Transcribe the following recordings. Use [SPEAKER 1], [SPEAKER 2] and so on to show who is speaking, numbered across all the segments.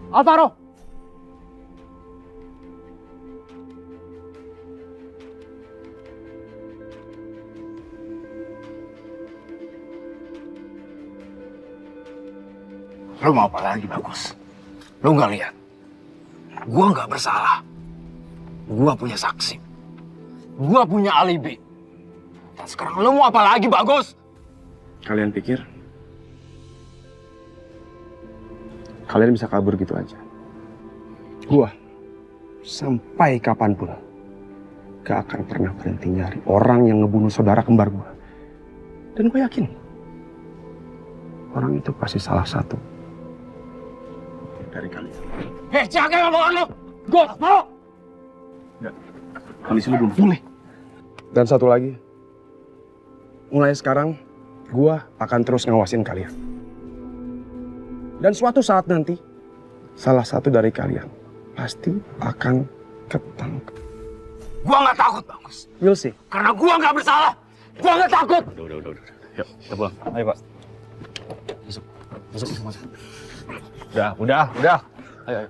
[SPEAKER 1] Alvaro! Lo mau apa lagi, Bagus? Lo nggak lihat? Gua nggak bersalah. Gua punya saksi. Gua punya alibi. Dan sekarang lo mau apa lagi, Bagus?
[SPEAKER 2] Kalian pikir kalian bisa kabur gitu aja? Gua sampai kapanpun gak akan pernah berhenti nyari orang yang ngebunuh saudara kembar gua. Dan gue yakin orang itu pasti salah satu dari kalian.
[SPEAKER 1] Hei, jaga ngomongan lo! Gue mau!
[SPEAKER 2] Ya, kondisi lu belum pulih. Dan satu lagi, mulai sekarang gua akan terus ngawasin kalian. Dan suatu saat nanti, salah satu dari kalian pasti akan ketangkep.
[SPEAKER 1] Gua nggak takut, Bagus.
[SPEAKER 2] We'll see.
[SPEAKER 1] Karena gua nggak bersalah. Gua nggak takut.
[SPEAKER 2] Udah. Yuk, kita pulang. Ayo, Pak. Masuk. Udah. Ayo.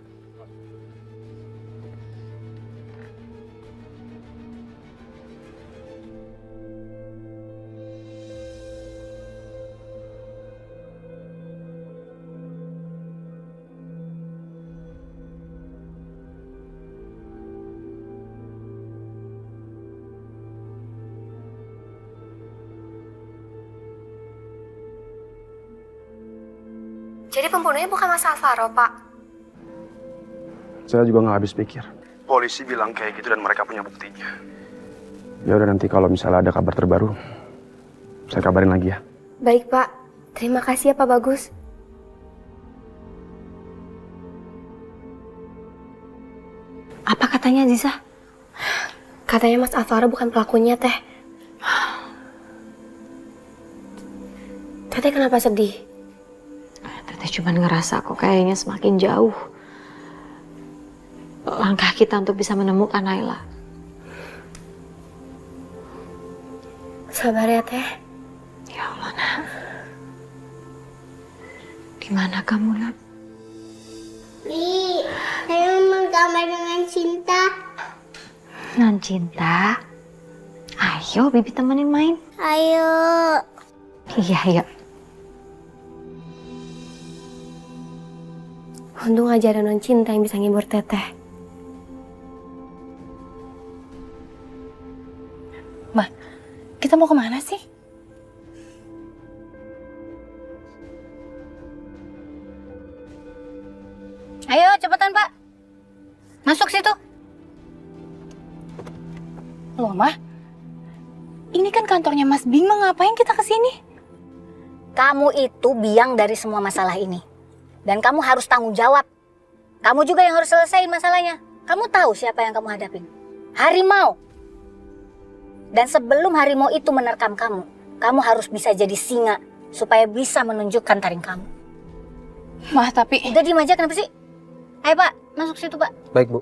[SPEAKER 3] Jadi pembunuhnya bukan Mas Alvaro, Pak?
[SPEAKER 2] Saya juga nggak habis pikir. Polisi bilang kayak gitu dan mereka punya buktinya. Ya udah, nanti kalau misalnya ada kabar terbaru, saya kabarin lagi ya.
[SPEAKER 3] Baik, Pak. Terima kasih ya, Pak Bagus. Apa katanya, Aziza? Katanya Mas Alvaro bukan pelakunya, Teh. Teteh kenapa sedih?
[SPEAKER 4] Teteh cuma ngerasa kok kayaknya semakin jauh langkah kita untuk bisa menemukan Naila.
[SPEAKER 3] Sabar ya, Teh.
[SPEAKER 4] Ya Allah, Nak. Di mana kamu, Nak?
[SPEAKER 5] Li, saya mau gambar dengan Cinta.
[SPEAKER 4] Dengan Cinta? Ayo, Bibi temenin main.
[SPEAKER 5] Ayo.
[SPEAKER 4] Iya.
[SPEAKER 3] Untung aja ada non Cinta yang bisa ngibur Teteh.
[SPEAKER 6] Ma, kita mau kemana sih? Ayo, cepetan, Pak. Masuk situ. Loh, Ma. Ini kan kantornya Mas Bima, ngapain kita kesini?
[SPEAKER 7] Kamu itu biang dari semua masalah ini. Dan kamu harus tanggung jawab. Kamu juga yang harus selesaiin masalahnya. Kamu tahu siapa yang kamu hadapin? Harimau. Dan sebelum harimau itu menerkam kamu, kamu harus bisa jadi singa supaya bisa menunjukkan taring kamu.
[SPEAKER 6] Ma, tapi...
[SPEAKER 7] Udah diem aja, kenapa sih? Ayo, Pak, masuk situ, Pak.
[SPEAKER 2] Baik, Bu.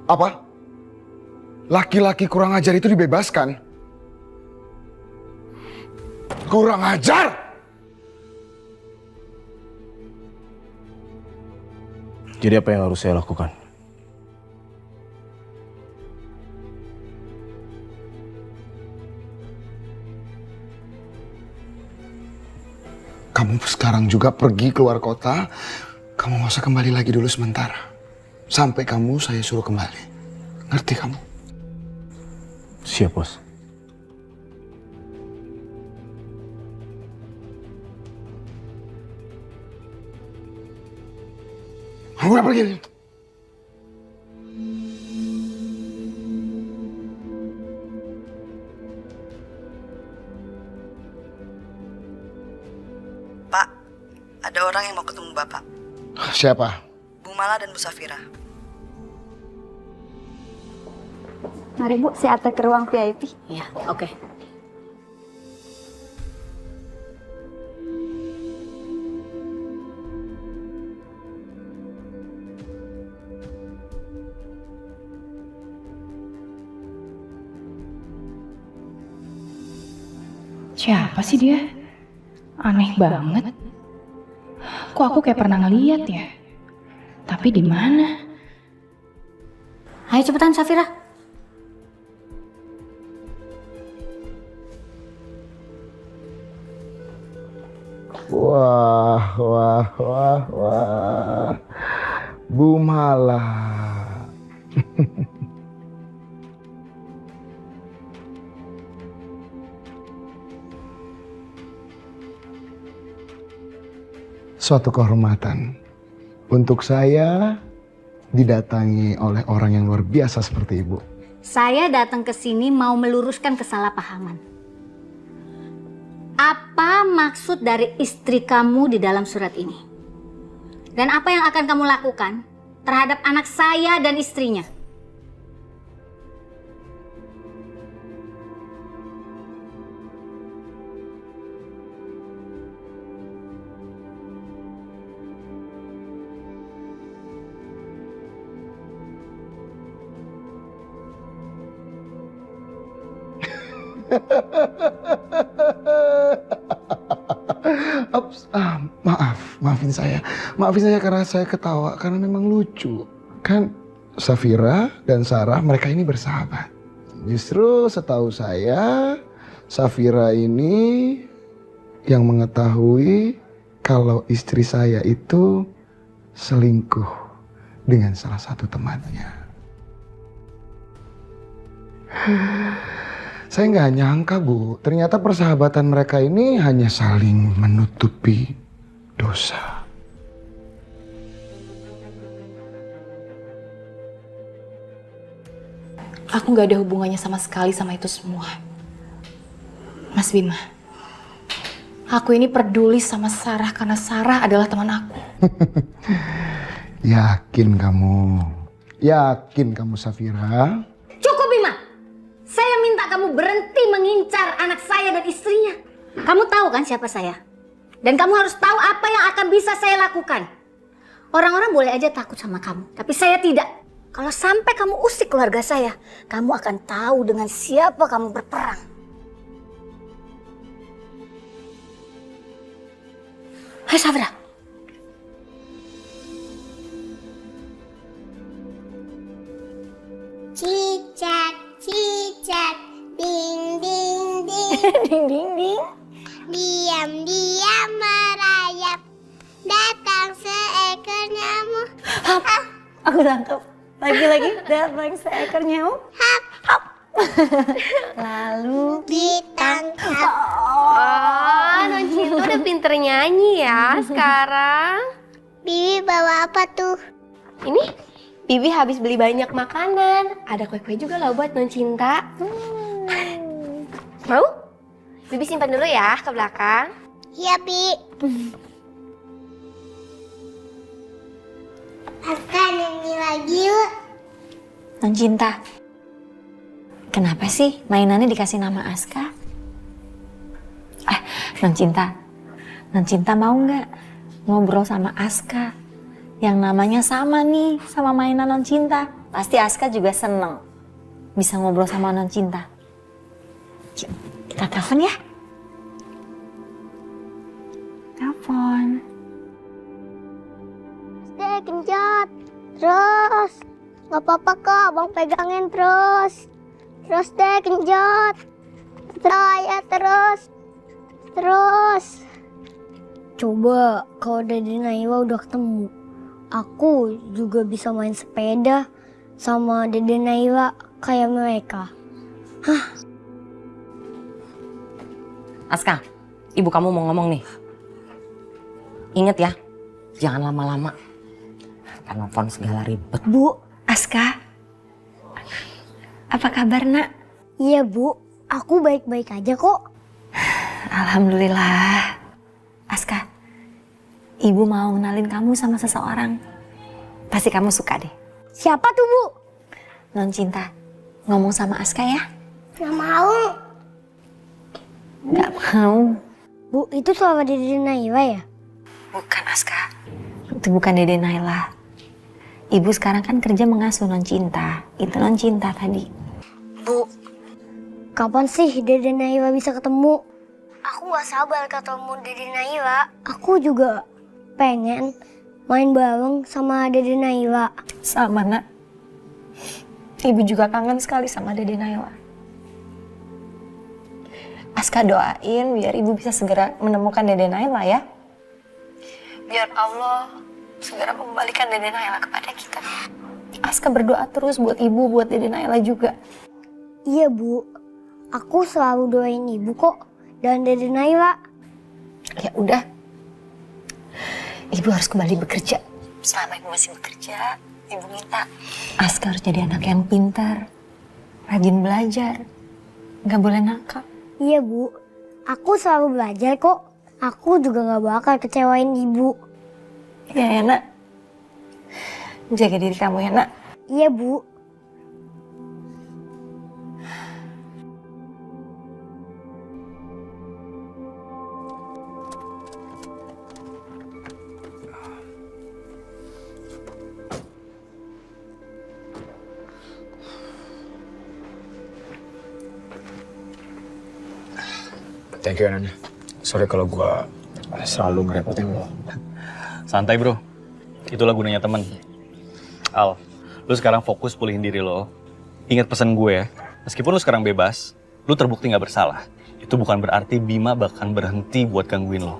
[SPEAKER 8] Apa? Laki-laki kurang ajar itu dibebaskan? Kurang ajar!
[SPEAKER 2] Jadi apa yang harus saya lakukan?
[SPEAKER 8] Kamu sekarang juga pergi keluar kota. Kamu nggak usah kembali lagi dulu sementara. Sampai kamu saya suruh kembali. Ngerti kamu?
[SPEAKER 2] Siap, Bos.
[SPEAKER 8] Kamu udah pergi.
[SPEAKER 9] Pak, ada orang yang mau ketemu Bapak.
[SPEAKER 8] Siapa?
[SPEAKER 9] Bu Mala dan Bu Safira.
[SPEAKER 4] Mari, Bu, saya antar ke ruang VIP.
[SPEAKER 7] Iya, oke.
[SPEAKER 6] Siapa sih dia? Aneh banget. Kok aku kayak pernah ngeliat ya? Tapi di mana?
[SPEAKER 7] Ayo cepetan Safira.
[SPEAKER 8] Wah, wah, wah, wah. Bu Mala. Suatu kehormatan untuk saya didatangi oleh orang yang luar biasa seperti Ibu.
[SPEAKER 7] Saya datang ke sini mau meluruskan kesalahpahaman. Apa maksud dari istri kamu di dalam surat ini? Dan apa yang akan kamu lakukan terhadap anak saya dan istrinya?
[SPEAKER 8] Maafin saya karena saya ketawa karena memang lucu. Kan Safira dan Sarah mereka ini bersahabat. Justru setahu saya Safira ini yang mengetahui kalau istri saya itu selingkuh dengan salah satu temannya. Saya nggak nyangka, Bu. Ternyata persahabatan mereka ini hanya saling menutupi dosa.
[SPEAKER 6] Aku gak ada hubungannya sama sekali sama itu semua. Mas Bima, aku ini peduli sama Sarah karena Sarah adalah teman aku.
[SPEAKER 8] Yakin kamu Safira?
[SPEAKER 7] Cukup Bima, saya minta kamu berhenti mengincar anak saya dan istrinya. Kamu tahu kan siapa saya? Dan kamu harus tahu apa yang akan bisa saya lakukan. Orang-orang boleh aja takut sama kamu, tapi saya tidak. Kalau sampai kamu usik keluarga saya, kamu akan tahu dengan siapa kamu berperang. Hai Safira.
[SPEAKER 5] Cicak, cicak, ding, ding, ding.
[SPEAKER 7] Ding ding ding.
[SPEAKER 5] Diam, diam merayap. Datang seekor nyamuk.
[SPEAKER 7] Aku tangkap. Lagi-lagi datang seekor nyamuk.
[SPEAKER 5] Hap,
[SPEAKER 7] hap. Lalu
[SPEAKER 5] ditangkap.
[SPEAKER 3] Oh, Non Cinta udah pinter nyanyi ya sekarang.
[SPEAKER 5] Bibi bawa apa tuh?
[SPEAKER 3] Ini Bibi habis beli banyak makanan. Ada kue-kue juga lah buat Non Cinta. Mau? Bibi simpan dulu ya ke belakang.
[SPEAKER 5] Iya, Bi. Aska nyanyi lagi yuk.
[SPEAKER 4] Non Cinta, kenapa sih mainannya dikasih nama Aska? Non Cinta mau nggak ngobrol sama Aska? Yang namanya sama nih sama mainan Non Cinta. Pasti Aska juga seneng bisa ngobrol sama Non Cinta. Yuk, kita telepon ya. Telepon.
[SPEAKER 5] Dek, genjot. Terus. Gak apa-apa kok, Bang pegangin terus. Terus deh, genjot. Ya, terus. Terus.
[SPEAKER 10] Coba kalau Dede Naiwa udah ketemu, aku juga bisa main sepeda sama Dede Naiwa kayak mereka. Hah?
[SPEAKER 11] Aska, ibu kamu mau ngomong nih. Ingat ya, jangan lama-lama. Telepon segala ribet.
[SPEAKER 3] Bu, Aska. Apa kabar, Nak?
[SPEAKER 10] Iya, Bu. Aku baik-baik aja kok.
[SPEAKER 4] Alhamdulillah. Aska, Ibu mau kenalin kamu sama seseorang. Pasti kamu suka deh.
[SPEAKER 10] Siapa tuh, Bu?
[SPEAKER 4] Non Cinta, ngomong sama Aska ya.
[SPEAKER 5] Gak mau.
[SPEAKER 4] Gak mau.
[SPEAKER 10] Bu, itu suara Dede Naiwa ya?
[SPEAKER 4] Bukan Aska. Itu bukan Dede Naila. Ibu sekarang kan kerja mengasuh Non Cinta. Itu Non Cinta tadi.
[SPEAKER 10] Bu, kapan sih Dede Naiwa bisa ketemu? Aku gak sabar ketemu Dede Naila. Aku juga pengen main bareng sama Dede Naila.
[SPEAKER 4] Sama, Nak. Ibu juga kangen sekali sama Dede Naila. Aska doain biar ibu bisa segera menemukan Dede Naila ya. Biar Allah segera mengembalikan Dede Naila kepada kita. Aska berdoa terus buat ibu, buat Dede Naila juga.
[SPEAKER 10] Iya, Bu. Aku selalu doain ibu kok dan Dede Naila.
[SPEAKER 4] Ya udah. Ibu harus kembali bekerja. Selama ibu masih bekerja, ibu minta Aska harus jadi anak yang pintar, rajin belajar, nggak boleh nakal.
[SPEAKER 10] Iya, Bu. Aku selalu belajar kok. Aku juga gak bakal kecewain ibu.
[SPEAKER 4] Ya, Nak. Jaga diri kamu ya, Nak.
[SPEAKER 10] Iya, Bu.
[SPEAKER 1] Thank you, Nana. Sorry kalau gua selalu ngerepotin lo.
[SPEAKER 12] Santai bro, itulah gunanya temen. Al, lu sekarang fokus pulihin diri lo. Ingat pesan gue ya, meskipun lu sekarang bebas, lu terbukti gak bersalah. Itu bukan berarti Bima bakal berhenti buat gangguin lo.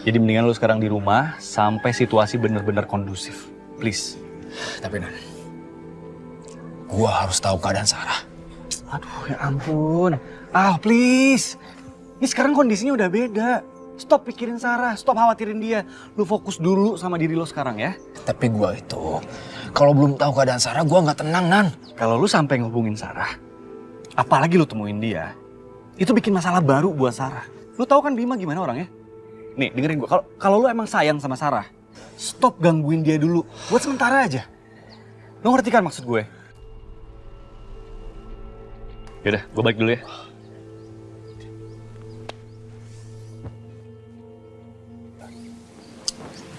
[SPEAKER 12] Jadi mendingan lu sekarang di rumah sampai situasi bener-bener kondusif. Please.
[SPEAKER 1] Tapi Nan, gua harus tahu keadaan Sarah.
[SPEAKER 12] Aduh ya ampun. Please. Ini sekarang kondisinya udah beda. Stop pikirin Sarah, stop khawatirin dia. Lu fokus dulu sama diri lo sekarang ya.
[SPEAKER 1] Tapi gua itu, kalau belum tahu keadaan Sarah, gua nggak tenang, Nan.
[SPEAKER 12] Kalau lu sampai ngehubungin Sarah, apalagi lu temuin dia, itu bikin masalah baru buat Sarah. Lu tahu kan Bima gimana orangnya? Nih, dengerin gua. Kalau lu emang sayang sama Sarah, stop gangguin dia dulu. Buat sementara aja. Lu ngerti kan maksud gue? Yaudah, gue balik dulu ya.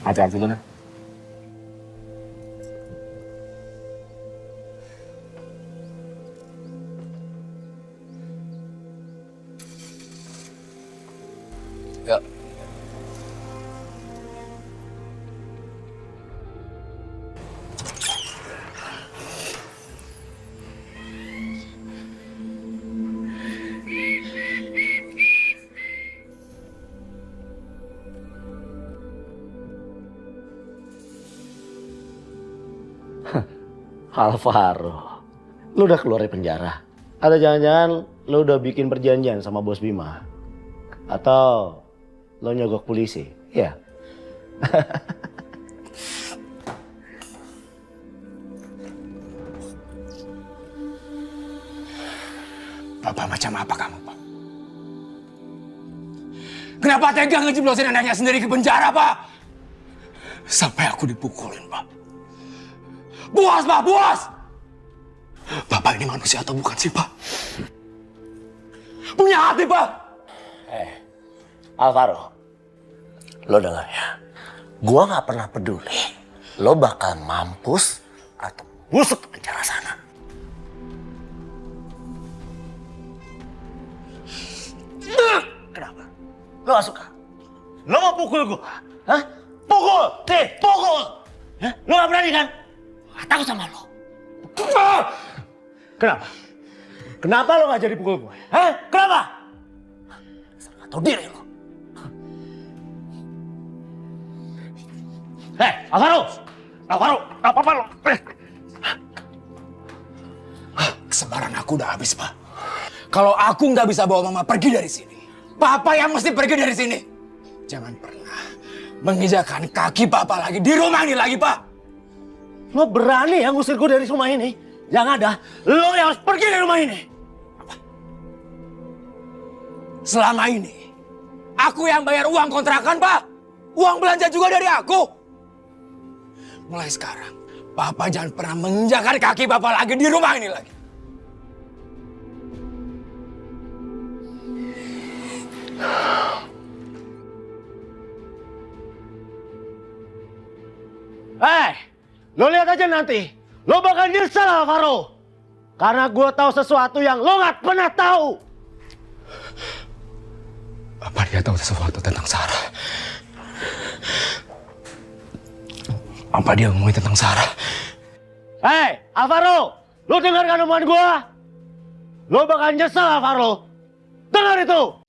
[SPEAKER 1] Hati-hati lu, Nan. Ya.
[SPEAKER 13] Alvaro, lu udah keluar dari penjara? Atau jangan-jangan lu udah bikin perjanjian sama bos Bima? Atau lu nyogok polisi? Ya.
[SPEAKER 1] Bapak macam apa kamu, Pak? Kenapa tega ngejeblosin anaknya sendiri ke penjara, Pak? Sampai aku dipukulin, Pak. Buas, Pak, buas! Bapak ini manusia atau bukan sih, Pak? Punya hati, Pak!
[SPEAKER 13] Alvaro, lo dengar ya. Gua gak pernah peduli lo bakal mampus atau busuk ke penjara sana. Kenapa? Lo gak suka? Lo mau pukul gua? Hah? Pukul! Pukul! Hah? Lo gak berani kan? Gak takut sama lo. Kenapa? Kenapa lo gak jadi pukul gue? Hah? Kenapa? Gak tau diri lo. Alvaro! Alvaro! Apa-apa lo?
[SPEAKER 1] Kesabaran aku udah habis, Pak. Kalau aku nggak bisa bawa Mama pergi dari sini, Papa yang mesti pergi dari sini. Jangan pernah menginjakan kaki Papa lagi di rumah ini lagi, Pak.
[SPEAKER 13] Lo berani ya ngusir gue dari rumah ini? Yang ada, lo yang harus pergi dari rumah ini.
[SPEAKER 1] Selama ini, aku yang bayar uang kontrakan, Pak. Uang belanja juga dari aku. Mulai sekarang, Papa jangan pernah menginjakan kaki Papa lagi di rumah ini lagi.
[SPEAKER 13] Lo lihat aja nanti. Lo bakal nyesel, Alvaro. Karena gue tahu sesuatu yang lo gak pernah tahu.
[SPEAKER 2] Apa dia tahu sesuatu tentang Sarah? Apa dia ngomongin tentang Sarah?
[SPEAKER 13] Hei, Alvaro! Lu dengarkan omongan gua? Lu bakal nyesel, Alvaro. Dengar itu!